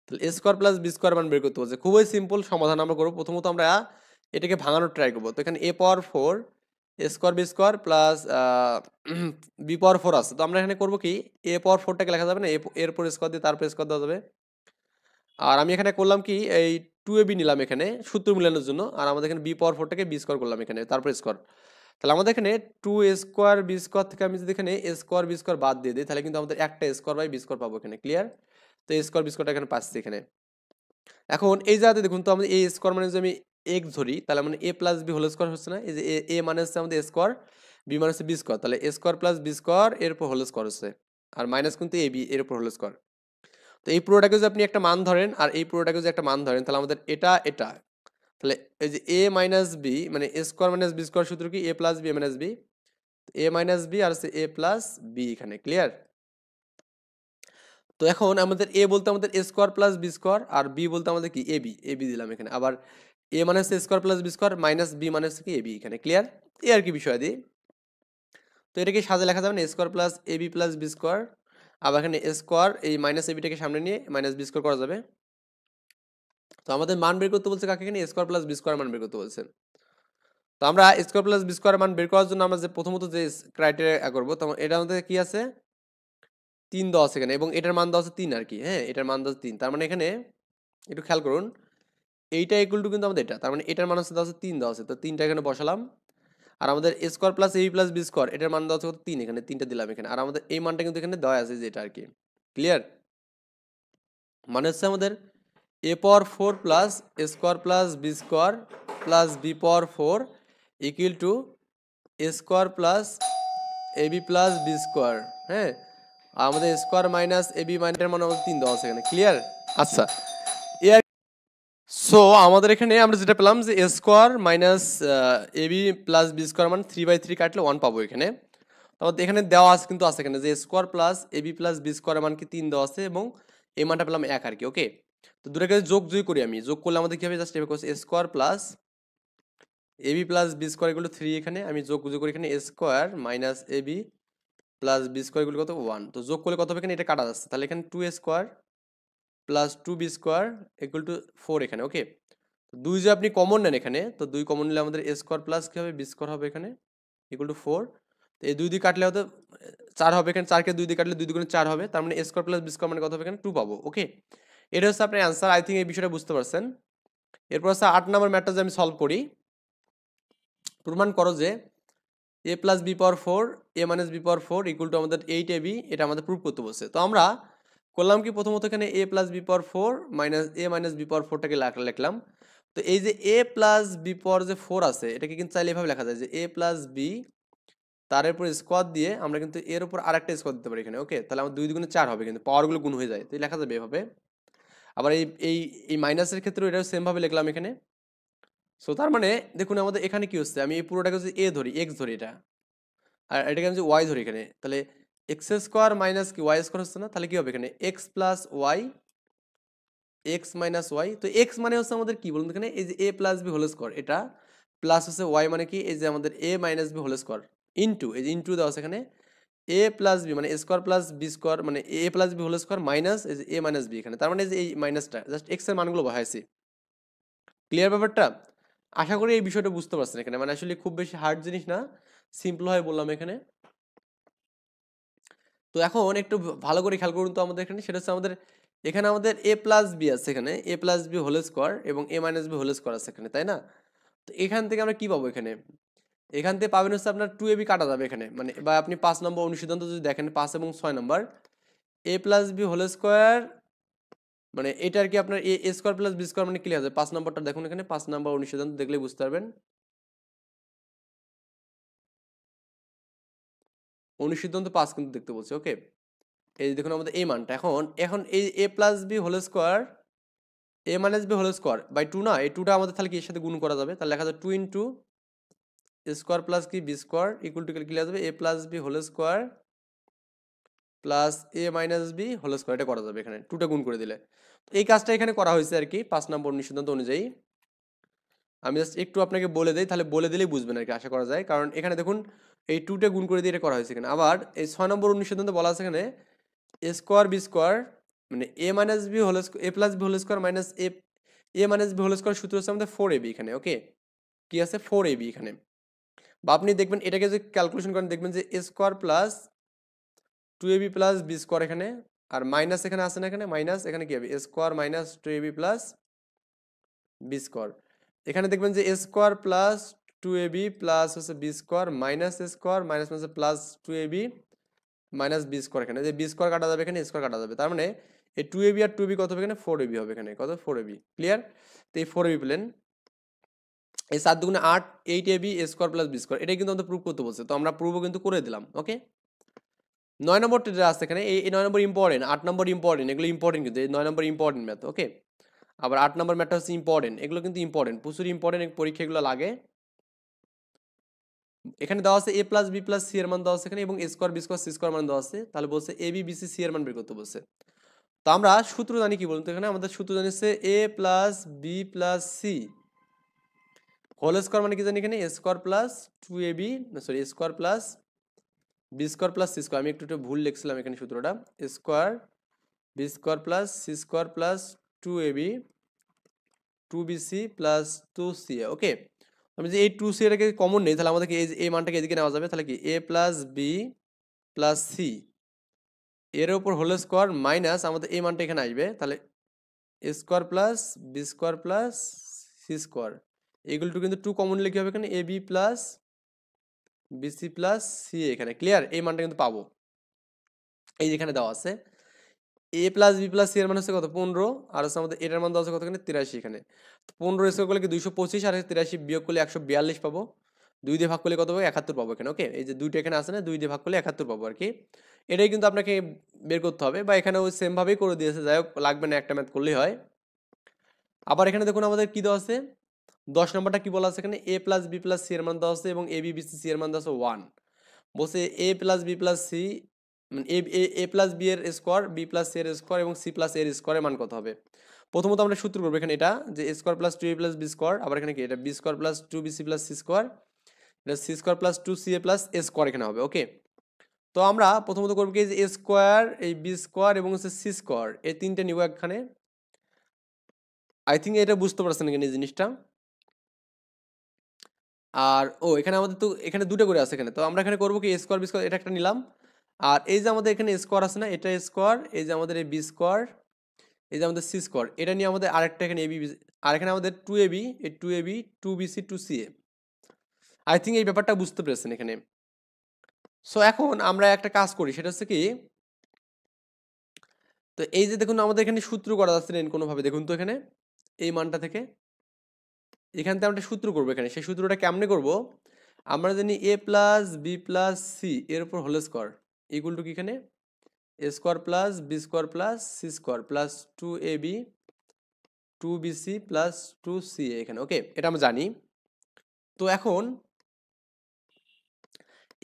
তাহলে a square plus B square মান বের করতে বলছে, খুবই সিম্পল সমাধান আমরা করব। প্রথমত আমরা এটাকে ভাঙানোর ট্রাই করব। তো এখানে a power 4 a square b square plus b power 4 আছে, তো আমরা এখানে করব কি a পাওয়ার 4টাকে লেখা যাবে না, এর পর স্কোয়ার দিয়ে তারপর স্কোয়ার দেওয়া যাবে। আর আমি এখানে করলাম কি এই 2ab নিলাম এখানে সূত্র মিলানোর জন্য, আর আমাদের এখানে বি পাওয়ার 4টাকে বি স্কোয়ার করলাম এখানে, তারপর স্কোয়ার। তাহলে আমাদের এখানে 2 স্কোয়ার বি স্কোয়ার থেকে আমি যদি এখানে a স্কোয়ার বি স্কোয়ার বাদ দিয়ে দিই, তাহলে কিন্তু আমাদের একটা স্কোয়ার বাই বি স্কোয়ার পাবো এখানে, ক্লিয়ার। তো a স্কোয়ার বি স্কোয়ারটা এখানে পাচ্ছি এখানে। এখন এই জায়গাতে দেখুন তো আমাদের a স্কোয়ার মানে যদি আমি x ধরি, তাহলে মানে a plus B whole square হচ্ছে না, এই যে a মানে হচ্ছে আমাদের স্কোয়ার, বি মানে হচ্ছে বি স্কোয়ার, তাহলে a square plus B square এর উপর হোল স্কোয়ার হচ্ছে, আর মাইনাস কিন্তু a b এর উপর হোল স্কোয়ার। তো এই পুরোটাকে যদি আপনি একটা মান ধরেন আর এই পুরোটাকে যদি একটা মান ধরেন, তাহলে আমাদের এটা তাহলে এই যে a মাইনাস বি মানে a square minus b square সূত্র কি a plus b minus b, a minus b আর হচ্ছে a প্লাস বি এখানে, ক্লিয়ার। তো এখন আমাদের a বলতে আমাদের a square plus B square, আর b বলতে আমাদের কি a b দিলাম এখানে, আবার a মানে হচ্ছে square plus B square minus b মানে হচ্ছে কি a b এখানে, ক্লিয়ার। এই আর কি বিষয় দিই। তো এটাকে সাজে লেখা যাবে না a square plus a b plus B square, আবার এখানে a স্কোয়ার এই মাইনাস a bটাকে সামনে নিয়ে মাইনাস বি স্কোয়ার করা যাবে। তো আমাদের মান বের করতে বলছে কাকে এখানে a square plus B square মান বের করতে বলছে। তো আমরা a square plus B square মান বের করার জন্য আমরা যে প্রথমত যে ক্রাইটেরিয়া করবো, তো এটা আমাদের কি আছে 3 দেওয়া আছে এখানে এবং এটার মান দেওয়া আছে 3 আর কি, হ্যাঁ এটার মান দেওয়া আছে 3। তার মানে এখানে একটু খেয়াল করুন, এইটা ইকুয়াল টু কিন্তু আমাদের এটা, তার মানে এটার মান হচ্ছে দেওয়া আছে 3 দেওয়া আছে, তো 3টা এখানে বসালাম। আর আমাদের a square plus a b plus B square এটার মান দেওয়া আছে 3, এখানে 3টা দিলাম এখানে। আর আমাদের এই মানটা কিন্তু এখানে দেওয়া আছে যেটা আর কি, ক্লিয়ার? মানে হচ্ছে আমাদের a power 4 plus a square plus B square plus b power 4 equal to A square plus a b plus B square, হ্যাঁ। আর আমাদের স্কোয়ার মাইনাস এবি মাইনাসের মান আমাদের 3 দেওয়া আছে এখানে, ক্লিয়ার? আচ্ছা, সো আমাদের এখানে আমরা যেটা পেলাম যে a square minus a b plus B square মানে 3/3 কাটলে 1 পাবো এখানে। তারপর এখানে দেওয়া আছে কিন্তু আছে এখানে যে square plus a b plus B square মান কি 3 দেওয়া আছে এবং এই মানটা পেলাম 1 আর কি, ওকে। তো দুটোকে যোগ করি, আমি যোগ করলে আমাদের কি হবে, জাস্ট এভাবে করছি square plus a b plus B square এগুলো 3, এখানে আমি যোগ করি এখানে square minus a b plus B square এগুলো কত 1, তো যোগ করলে কত হবে এখানে, এটা কাটা যাচ্ছে, তাহলে এখানে 2 square plus 2b square equal two 4 এখানে, ওকে। তো 2 যে আপনি কমন নেন এখানে, তো 2 কমন নিলে আমাদের a স্কোয়ার প্লাস কি হবে, b স্কোয়ার হবে এখানে ইকুয়াল টু 4। তো এই 2 দিয়ে কাটলে হয়তো 4 হবে এখানে, 4 কে 2 দিয়ে কাটলে 2 দুগুণে 4 হবে, তার মানে a square plus b square মানে কত হবে এখানে 2 পাবো, ওকে। এটা হচ্ছে আপনার অ্যান্সার, আই থিঙ্ক এই বিষয়টা বুঝতে পারছেন। এরপর হচ্ছে 8 নম্বর ম্যাথটা যে আমি সলভ করি, প্রমাণ করো যে a plus b power 4 a minus b power 4 equal to আমাদের 8ab, এটা আমাদের প্রুফ করতে বলছে। তো আমরা করলাম কি, প্রথমত এখানে a plus b power 4 minus a minus b power 4টাকে লিখলাম। তো এই যে a প্লাস বি পাওয়ার যে 4 আছে এটাকে কিন্তু চাইলে এভাবে লেখা যায় যে a প্লাস বি তার উপর স্কোয়ার দিয়ে আমরা কিন্তু এর উপর আরেকটা স্কোয়ার দিতে পারি এখানে, ওকে। তাহলে আমার 2 দুগুণে 4 হবে, কিন্তু পাওয়ারগুলো গুণ হয়ে যায়, তো লেখা যাবে এভাবে। আবার এই এই এই মাইনাসের ক্ষেত্রেও এটাও সেম ভাবে লিখলাম এখানে। সো তার মানে দেখুন আমাদের এখানে কি হচ্ছে, আমি এই পুরোটাকে যদি a ধরি, x ধরি এটা, আর এটাকে আমি যদি ওয়াই ধরি এখানে, তাহলে এক্স স্কোয়ার মাইনাস কি ওয়াই স্কোয়ার হচ্ছে না, তাহলে কি হবে এখানে x plus y x minus y. তো এক্স মানে হচ্ছে আমাদের কি বলুন এখানে, এই যে এ প্লাস বি হোল স্কোয়ার এটা, প্লাস হচ্ছে ওয়াই মানে কি এই যে আমাদের a minus B whole square into, এই যে ইন্টু দেওয়া আছে এখানে এ প্লাস বি মানে স্কোয়ার প্লাস বি স্কোয়ার মানে a plus B whole square minus এই যে এ মাইনাস বি এখানে, তার মানে এই যে এই মাইনাসটা জাস্ট এক্স এর মানগুলো বসাইছি, ক্লিয়ার ব্যাপারটা? আশা করি এই বিষয়টা বুঝতে পারছেন এখানে, মানে আসলে খুব বেশি হার্ড জিনিস না, সিম্পল হয় বললাম এখানে। তো এখন একটু ভালো করে খেয়াল করুন তো আমাদের এখানে, সেটা হচ্ছে আমাদের এখানে আমাদের এ প্লাস বি আছে এখানে, এ প্লাস বি হোল স্কোয়ার এবং এ মাইনাস বি হোল স্কোয়ার আছে এখানে, তাই না? তো এখান থেকে আমরা কি পাবো এখানে, এখান থেকে পাবেন হচ্ছে আপনার 2ab কাটা যাবে এখানে, মানে বা আপনি 5 নম্বর অনুসিদ্ধান্ত যদি দেখেন 5 এবং 6 নম্বর এ প্লাস বি হোল স্কোয়ার মানে এটা আর কি আপনার এ স্কোয়ার প্লাস বি স্কোয়ার মানে ক্লিয়ার হবে। 5 নম্বরটা দেখুন এখানে, 5 নম্বর অনুসিদ্ধান্ত দেখলে বুঝতে পারবেন, অনুসিদ্ধান্ত 5 কিন্তু দেখতে বলছে, ওকে। এই যে দেখুন আমাদের এই মানটা এখন এখন এই a plus B whole square a minus B whole square by 2 না, এই 2টা আমাদের তাহলে কি এর সাথে গুণ করা যাবে, তাহলে লেখা যায় 2 ইন্টু স্কোয়ার প্লাস কি বি স্কোয়ার ইকুয়াল টু কি আসবে a plus B whole square plus a minus B whole square, এটা করা যাবে এখানে 2টা গুণ করে দিলে। তো এই কাজটা এখানে করা হয়েছে আর কি 5 নম্বর অনুসিদ্ধান্ত অনুযায়ী। আমি জাস্ট একটু আপনাকে বলে দেই, তাহলে বলে দিলেই বুঝবেন আর কি, আশা করা যায়। কারণ এখানে দেখুন এই 2টা গুণ করে দিয়ে এটা করা হয়েছে এখানে। আবার এই 6 নম্বর অনুসিদ্ধান্ত বলা আছে এখানে এ স্কোয়ার বি স্কোয়ার মানে a minus B whole square A plus B whole square minus a minus B whole square সূত্র হচ্ছে আমাদের 4ab এখানে, ওকে। কি আছে 4ab এখানে, বা আপনি দেখবেন এটাকে যে ক্যালকুলেশন করেন দেখবেন যে a square plus 2ab plus B square এখানে, আর মাইনাস এখানে আছে না, এখানে মাইনাস, এখানে কি হবে এ square minus 2ab plus B square. এখানে দেখবেন যে a square plus 2ab plus হচ্ছে b square minus a square minus minus plus 2ab minus b square, এখানে যে বি স্কোয়ার কাটা যাবে এখানে স্কোয়ার কাটা যাবে, তার মানে এই 2ab আর 2b কত হবে এখানে 4ab হবে এখানে, কত 4ab, ক্লিয়ার? তো এই 4ab প্লেন এই 7 দুগুণে 8 8ab এ স্কোয়ার প্লাস বি স্কোয়ার, এটাই কিন্তু আমাদের প্রুফ করতে বলছে, তো আমরা প্রুফও কিন্তু করে দিলাম, ওকে। 9 নম্বরটা যেটা আছে এখানে এই 9 নম্বর ইম্পর্টেন্ট, 8 নম্বর ইম্পর্টেন্ট, এগুলো ইম্পর্টেন্ট কিন্তু এই 9 নম্বর ইম্পর্টেন্ট ম্যাথ, ওকে। আবার 8 নম্বর ম্যাথটা হচ্ছে ইম্পর্টেন্ট, এগুলো কিন্তু ইম্পর্টেন্ট, প্রচুর ইম্পর্টেন্ট পরীক্ষা এগুলো লাগে। এখানে দেওয়া আছে a plus b plus c এর মান দেওয়া আছে এখানে এবং a square b square c square মান দেওয়া আছে, তাহলে বলছে a b b c c এর মান বের করতে বলছে। তো আমরা সূত্র জানি কি বলুন তো, এখানে আমাদের সূত্র জানি হচ্ছে a plus b plus c whole square মানে কি জানি এখানে এ square plus 2ab sorry a square plus B square plus c square, আমি একটু ভুল লিখছিলাম এখানে সূত্রটা, a square b square plus c square plus 2ab 2bc প্লাস 2ca, ওকে। আমি যে এই 2c এটাকে কমন নেই, তাহলে আমাদেরকে এই মানটাকে এদিকে নেওয়া যাবে, তাহলে কি a plus b plus c এর উপর হোল স্কোয়ার মাইনাস আমাদের এই মানটা এখানে আসবে, তাহলে এ square plus B square plus c square এগুলো টু কিন্তু টু কমন লিখে হবে এখানে a b plus b c plus c এখানে। ক্লিয়ার? এই মানটা কিন্তু পাবো, এই যেখানে দেওয়া আছে a plus b plus c এর মান হচ্ছে কত 15, আর হচ্ছে আমাদের এটার মান দেওয়া আছে কত এখানে 83 এখানে। 15 স্কোয়ার করলে কি 225, আর 83 বিয়োগ করলে 142 পাবো, 2 দিয়ে ভাগ করলে কত পাবো 71 পাবো এখানে। ওকে, এই যে দুইটা এখানে আছে না, 2 দিয়ে ভাগ করলে 71 পাবো আর কি। এটাই কিন্তু আপনাকে বের করতে হবে, বা এখানে ওই সেম ভাবেই করে দিয়েছে, যাই হোক লাগবে না, একটা ম্যাথ করলেই হয়। আবার এখানে দেখুন আমাদের কি দেওয়া আছে 10 নম্বরটা কি বলা আছে এখানে এ প্লাস বি প্লাস সি এর মান দেওয়া আছে এবং এ বি বি সি সি এর মান দেওয়া আছে 1। বলছে এ প্লাস বি প্লাস সি মানে এ প্লাস বি এর স্কোয়ার বি প্লাস সি এর স্কোয়ার এবং সি প্লাস এর স্কোয়ারের মান কত হবে। প্রথমত আমরা সূত্র করবো এখানে এটা যে a square plus two a plus B square, আবার এখানে কি এটা b square plus two b c plus c square, এটা c square plus two c a plus a square এখানে হবে। ওকে, তো আমরা প্রথমত করবো কি যে এ স্কোয়ার এই বি স্কোয়ার এবং হচ্ছে সি স্কোয়ার এই তিনটে নিব এখানে। আই থিঙ্ক এটা বুঝতে পারছেন এখানে এই জিনিসটা। আর ও এখানে আমাদের তো এখানে দুটো করে আছে এখানে, তো আমরা এখানে করবো কি স্কোয়ার বি স্কোয়ার এটা একটা নিলাম, আর এই যে আমাদের এখানে স্কোয়ার আছে না এটা স্কোয়ার, এই যে আমাদের এই বি স্কোয়ার, এই যে আমাদের সি স্কোয়ার, এটা নিয়ে আমাদের আরেকটা এখানে এবি, আর এখানে আমাদের টু এবি, এই two a b two b c two c a. I think এই ব্যাপারটা বুঝতে পেরেছেন এখানে। সো এখন আমরা একটা কাজ করি, সেটা হচ্ছে কি, তো এই যে দেখুন আমাদের এখানে সূত্র করা যাচ্ছে না কোনোভাবে, দেখুন তো এখানে এই মানটা থেকে এখান থেকে আমরা একটা সূত্র করবো এখানে। সেই সূত্রটা কেমনে করব, আমরা জানি a plus b plus c এর উপর হোল স্কোয়ার ইকুয়াল টু কি এখানে এ square plus B square plus c square plus two a b two b c plus two c এখানে। ওকে, এটা আমরা জানি। তো এখন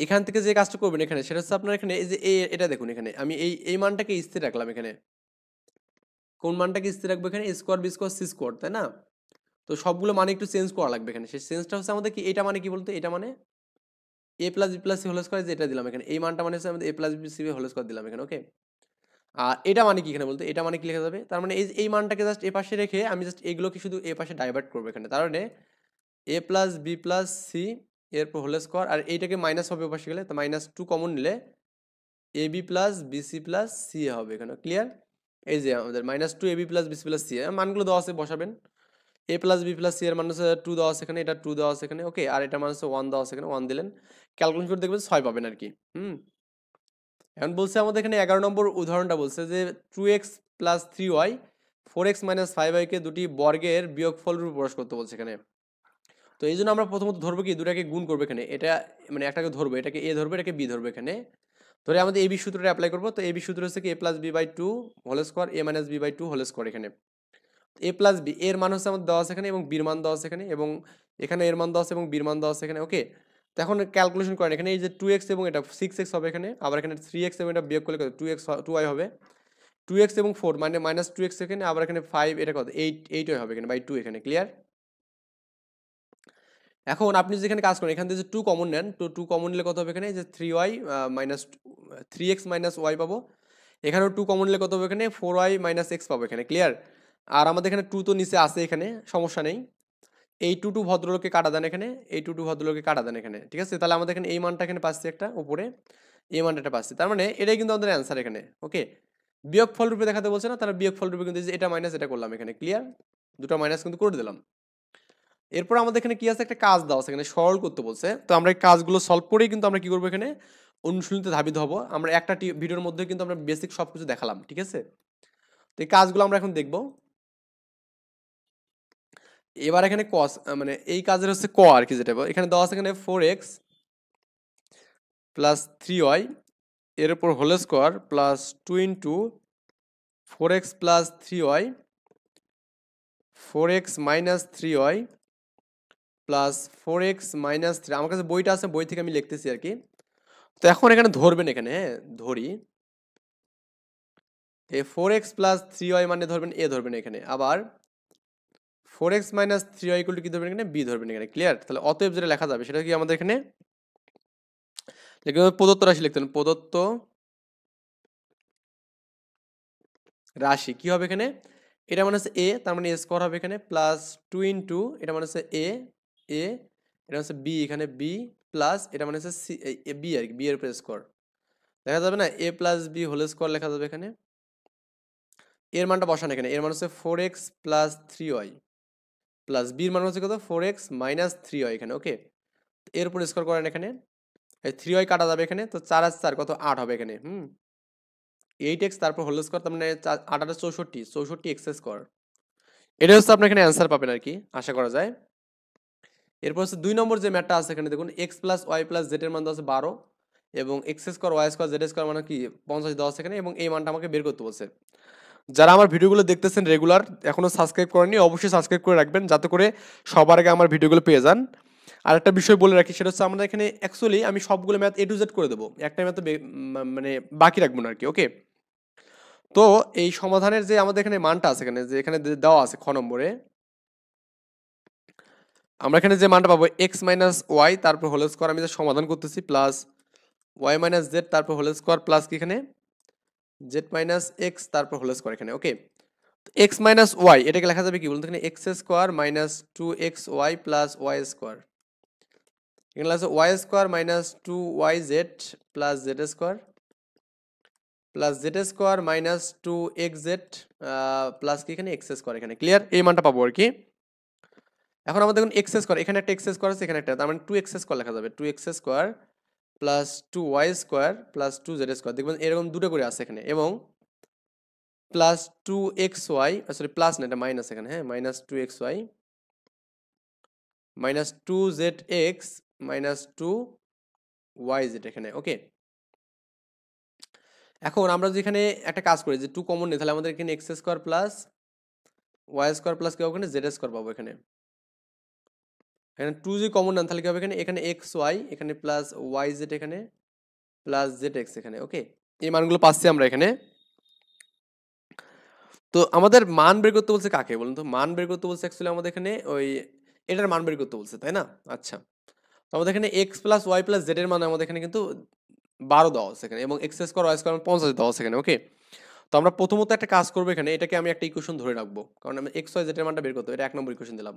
এখান থেকে যে কাজটা করবেন এখানে সেটা হচ্ছে আপনার এখানে এই যে এটা দেখুন এখানে আমি এই মানটাকে স্থির রাখলাম এখানে। কোন মানটাকে স্থির রাখবো এখানে square b square c square, তাই না? তো সবগুলো মানে একটু চেঞ্জ করা লাগবে এখানে। সেই চেঞ্জটা হচ্ছে আমাদের কি, এটা মানে কি বলতো, এটা মানে a plus b plus c whole square যেটা দিলাম এখানে, এই মানটা মানে হচ্ছে আমাদের a plus b c whole square দিলাম এখানে। ওকে, আর এটা মানে কি এখানে বলতে, এটা মানে কি লেখা যাবে, তার মানে এই মানটাকে জাস্ট এ পাশে রেখে আমি জাস্ট এগুলোকে শুধু এ পাশে ডাইভার্ট করবো এখানে। তার মানে a plus b plus C এরপর হোল স্কোয়ার, আর এইটাকে মাইনাস হবে পাশে গেলে, তো মাইনাস টু কমন নিলে a b plus b c plus c হবে এখানে। ক্লিয়ার? এই যে আমাদের minus two a b plus b c plus c মানগুলো দেওয়া আছে, বসাবেন। A plus b plus c এর মান হচ্ছে টু দেওয়া আছে এখানে, এটা টু দেওয়া আছে এখানে। ওকে, আর এটা মান হচ্ছে ওয়ান দেওয়া আছে এখানে, ওয়ান দিলেন, ক্যালকুলেশন করে দেখবেন 6 পাবেন আর কি। এখন বলছে আমাদের এখানে 11 নম্বর উদাহরণটা বলছে যে 2x plus 3y 4x minus 5y-কে দুটি বর্গের বিয়োগফল রূপে প্রকাশ করতে বলছে এখানে। তো এই জন্য আমরা প্রথমত ধরবো কি, দুটাকে গুণ করবো এখানে, এটা মানে একটাকে ধরবো, এটাকে এ ধরবো, এটাকে বি ধরবো এখানে। ধরে আমাদের এবি সূত্রটা অ্যাপ্লাই করবো। তো এবি সূত্র হচ্ছে কি a plus b by two whole square a minus b by two whole square এখানে। এ প্লাস বি এর মান হচ্ছে আমাদের দেওয়া আছে এখানে, এবং বির মান দেওয়া আছে এখানে, এবং এখানে এর মান দেওয়া আছে এবং বির মান দেওয়া আছে এখানে। ওকে, তো এখন ক্যালকুলেশন করেন এখানে, এই যে 2x এবং এটা 6x হবে এখানে, আবার এখানে 3x এবং এটা বিয়োগ করলে কত 2x 2y হবে, 2x এবং 4 মানে মাইনাস 2x এখানে, আবার এখানে 5 এটা কত 8y হবে এখানে বাই 2 এখানে। ক্লিয়ার? এখন আপনি যেখানে কাজ করেন এখান থেকে যে 2 কমন নেন, তো 2 কমন নিলে কত হবে এখানে, যে 3y minus 3x minus y পাবো, এখানেও 2 কমন নিলে কত হবে এখানে 4y মাইনাস x পাবো এখানে। ক্লিয়ার? আর আমাদের এখানে 2 তো নিচে আছে এখানে, সমস্যা নেই, এই টু ভদ্রলোককে কাটা দেন এখানে, এই টু ভদ্রলোককে কাটা দেন এখানে। ঠিক আছে, তাহলে আমাদের এখানে এই মানটা এখানে পাচ্ছি একটা উপরে, এই মানটা একটা পাচ্ছি, তার মানে এটাই কিন্তু আমাদের অ্যান্সার এখানে। ওকে, বিয়োগফল রূপে দেখাতে বলছে না, তাহলে বিয়োগফল রূপে কিন্তু এটা মাইনাস এটা করলাম এখানে। ক্লিয়ার? দুটো মাইনাস কিন্তু করে দিলাম। এরপর আমাদের এখানে কি আছে, একটা কাজ দেওয়া আছে এখানে, সরল করতে বলছে। তো আমরা এই কাজগুলো সলভ করেই কিন্তু আমরা কি করবো এখানে অনুশীলনীতে ধাবিত হবো। আমরা একটা ভিডিওর মধ্যে কিন্তু আমরা বেসিক সবকিছু দেখালাম। ঠিক আছে, তো এই কাজগুলো আমরা এখন দেখবো। এবার এখানে কস মানে এই কাজের হচ্ছে ক আর কি, যেটা এখানে দেওয়া আছে এখানে 4x প্লাস 3y এর উপর whole square plus 2 into 4x plus 3y 4x minus 3y plus 4x minus 3। আমার কাছে বইটা আছে, বই থেকে আমি লিখতেছি আর কি। তো এখন এখানে ধরবেন এখানে, হ্যাঁ ধরি, এই 4x প্লাস 3y মানে ধরবেন এ ধরবেন এখানে, আবার 4x minus 3y equal to কি ধরবেন এখানে, বি ধরবেন এখানে। ক্লিয়ার? তাহলে অতএব যেটা লেখা যাবে সেটা কি আমাদের এখানে প্রদত্ত রাশি লিখতে হবে। প্রদত্ত রাশি কি হবে এখানে, এটা মানে হচ্ছে এ, তার মানে এ স্কোয়ার হবে এখানে, প্লাস 2 ইন্টু এটা মানে হচ্ছে এ এ এটা হচ্ছে বি এখানে বি, প্লাস এটা মানে হচ্ছে সি বি আর কি, বি এর উপর স্কোয়ার দেখা যাবে না এ প্লাস বি হোল স্কোয়ার লেখা যাবে এখানে। এর মানটা বসান এখানে, এর মান হচ্ছে 4x প্লাস 3y প্লাস বির মান হচ্ছে কত 4x মাইনাস 3y এখানে। ওকে, এর উপর স্কোয়ার করেন এখানে, এই 3y কাটা যাবে এখানে, তো 4 আর 4 কত 8 হবে এখানে। 8x তারপর হোল স্কোয়ার, তার মানে 8 আর 64 এক্স স্কোয়ার। এটা হচ্ছে আপনি এখানে অ্যান্সার পাবেন আর কি, আশা করা যায়। এরপর হচ্ছে 2 নম্বর যে ম্যাথটা আছে এখানে দেখুন, x plus y plus z এর মান দেওয়া আছে 12 এবং x square y square z square মানে কি 50 দেওয়া আছে এখানে, এবং এই মানটা আমাকে বের করতে বলছে। যারা আমার ভিডিওগুলো দেখতেছেন রেগুলার, এখনো সাবস্ক্রাইব করেননি, অবশ্যই সাবস্ক্রাইব করে রাখবেন যাতে করে সবার আগে আমার ভিডিওগুলো পেয়ে যান। আর একটা বিষয় বলে রাখি, সেটা হচ্ছে আমরা এখানে অ্যাকচুয়ালি আমি সবগুলো ম্যাথ এ টু জেড করে দেবো, একটা ম্যাথ মানে বাকি রাখবো না আর কি। ওকে, তো এই সমাধানের যে আমাদের এখানে মানটা আছে এখানে, যে এখানে দেওয়া আছে খ নম্বরে, আমরা এখানে যে মানটা পাবো এক্স মাইনাস ওয়াই তারপর হোল স্কোয়ার, আমি যে সমাধান করতেছি, প্লাস ওয়াই মাইনাস জেড তারপর হোল স্কোয়ার প্লাস কি এখানে জেড মাইনাস এক্স তারপর হোল স্কোয়ার এখানে। ওকে, এক্স মাইনাস ওয়াই এটাকে লেখা যাবে কি বলুন, এখানে x square minus 2xy plus y square, এখানে লেখা আছে y square minus 2yz plus z square plus z square minus 2xz plus কি এখানে এক্স স্কোয়ার এখানে। ক্লিয়ার, এই মানটা পাবো আর কি। এখন আমাদের দেখুন এক্স স্কোয়ার, এখানে একটা এক্স স্কোয়ার আছে, এখানে একটা, তার মানে 2x স্কোয়ার লেখা যাবে, 2x square plus 2y square plus 2z square, দেখবেন এরকম দুটো করে আছে এখানে, এবং প্লাস 2xy, সরি প্লাস না এটা মাইনাস এখানে, হ্যাঁ minus 2xy minus 2zx minus 2yz এখানে। ওকে, এখন আমরা যদি এখানে একটা কাজ করি যে 2 কমন নেই, তাহলে আমাদের এখানে x square plus y square plus কি হবে এখানে জেড স্কোয়ার পাবো এখানে। এখানে 2 যদি কমন নেন তাহলে কি হবে এখানে, এখানে এক্স ওয়াই এখানে প্লাস ওয়াই জেড এখানে প্লাস জেড এক্স এখানে। ওকে, এই মানগুলো পাচ্ছি আমরা এখানে। তো আমাদের মান বের করতে বলছে কাকে বলুন তো, মান বের করতে বলছে অ্যাকচুয়ালি আমাদের এখানে ওই এটার মান বের করতে বলছে, তাই না? আচ্ছা, তো আমাদের এখানে x plus y plus z এর মান আমাদের এখানে কিন্তু 12 দেওয়া আছে এখানে, এবং এক্স স্কোয়ার ওয়াই স্কোয়ার 50 দেওয়া আছে এখানে। ওকে, তো আমরা প্রথমত একটা কাজ করবো এখানে, এটাকে আমি একটা ইকুয়েশন ধরে রাখবো, কারণ আমি এক্স ওয়াই জেড এর মানটা বের করতে হবে, এটা 1 নম্বর ইকুয়েশন দিলাম।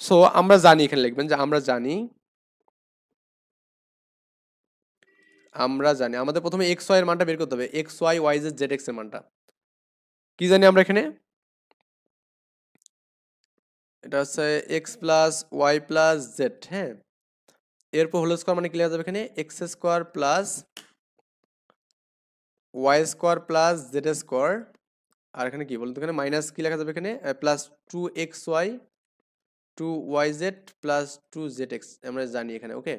সো আমরা জানি, এখানে লিখবেন যে আমরা জানি আমাদের প্রথমে এক্স ওয়াই এর মানটা বের করতে হবে, x y y z z x এর মানটা কি জানি আমরা এখানে, এটা হচ্ছে x plus y plus z. হ্যাঁ, এরপর হোল স্কোয়ার মানে কি লেখা যাবে এখানে, x square plus y square plus z square, আর এখানে কি বলতো এখানে মাইনাস কি লেখা যাবে এখানে, plus 2xy 2yz plus 2zx আমরা জানি এখানে। ওকে,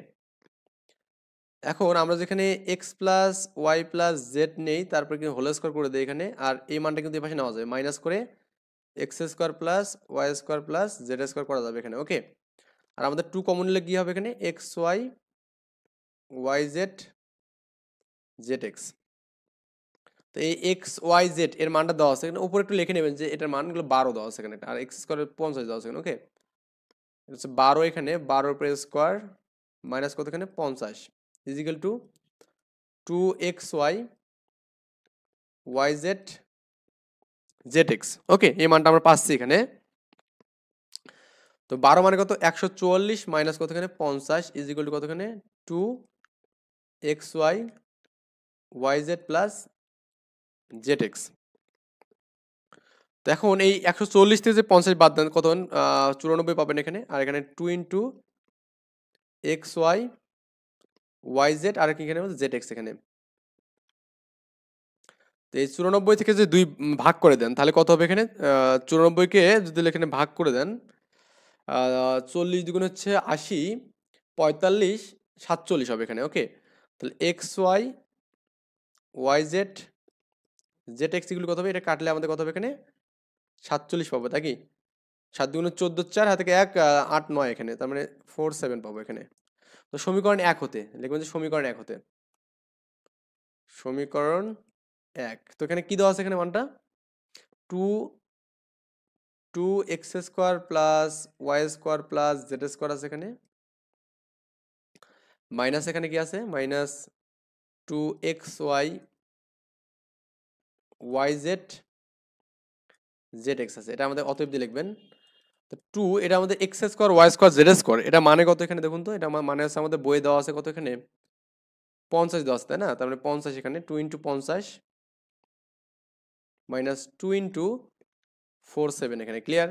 এখন আমরা যেখানে x plus y plus z নেই, তারপর কিন্তু হোল স্কোয়ার করে দেয় এখানে, আর এই মানটা কিন্তু এই পাশে নেওয়া যাবে, মাইনাস করে x square plus y square plus z square করা যাবে এখানে। ওকে, আর আমাদের 2 কমন নিলে কি হবে এখানে, x y y z z x. তো এই এক্স ওয়াই জেড এর মানটা দেওয়া আছে এখানে, উপরে একটু লিখে নেবেন যে এটার মানগুলো 12 দেওয়া আছে এখানে, আর এক্স স্কোয়ার 50 দেওয়া আছে এখানে। ওকে, এটা হচ্ছে 12 এখানে, 12 উপরে স্কোয়ার মাইনাস কত এখানে 50 equal to 2xy yz zx। Okay, এই মানটা আমরা পাচ্ছি এখানে। তো 12 মানে কত 144 মাইনাস কত এখানে 50 ইজিক্যাল টু কত এখানে 2xy yz প্লাস zx। তো এখন এই 140 থেকে যে 50 বাদ দেন কত 94 পাবেন এখানে, আর এখানে 2 ইন্টু xy yz আর কি এখানে zx এখানে। তো এই 94 থেকে যে 2 ভাগ করে দেন তাহলে কত হবে এখানে, 94 কে যদি এখানে ভাগ করে দেন, 40 দ্বিগুণ হচ্ছে 80, 45, 47 হবে এখানে। ওকে, তাহলে x y y z z x এগুলো কত হবে, এটা কাটলে আমাদের কত হবে এখানে 47 পাবো, তাই কি 7 দুগুণ 14, 4 হাতে 1 8 9 এখানে, তার মানে 47 পাবো এখানে। তো সমীকরণ 1 হতে লিখবেন যে সমীকরণ 1 হতে, সমীকরণ 1। তো এখানে কি দেওয়া আছে এখানে মানটা 2x square plus y square plus z square আছে এখানে, মাইনাস এখানে কি আছে মাইনাস 2xy yz zx আছে, এটা আমাদের অতএব দিয়ে লিখবেন। তো 2 এটা আমাদের x square y square z square, এটা মানে কত এখানে দেখুন তো, এটা মানে আছে আমাদের বইয়ে দেওয়া আছে কত এখানে 50 দেওয়া আছে তাই না, তার মানে 50 এখানে 2 ইন্টু 50 মাইনাস 2 ইন্টু 47 এখানে ক্লিয়ার।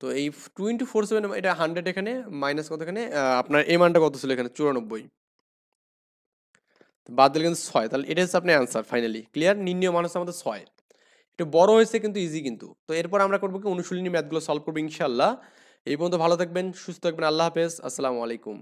তো এই 2 ইন্টু 47 এটা 100 এখানে মাইনাস কত এখানে আপনার এই মানটা কত ছিল এখানে 94, বাদ দিলে কিন্তু 6, তাহলে এটা হচ্ছে আপনার অ্যান্সার ফাইনালি ক্লিয়ার। নির্ণয় মান হচ্ছে আমাদের 6, একটু বড় হয়েছে কিন্তু ইজি কিন্তু। তো এরপর আমরা করবো কি অনুশীলনী ম্যাথগুলো সলভ করবো ইনশাআল্লাহ। এই পর্যন্ত ভালো থাকবেন, সুস্থ থাকবেন, আল্লাহ হাফেজ, আসসালামু আলাইকুম।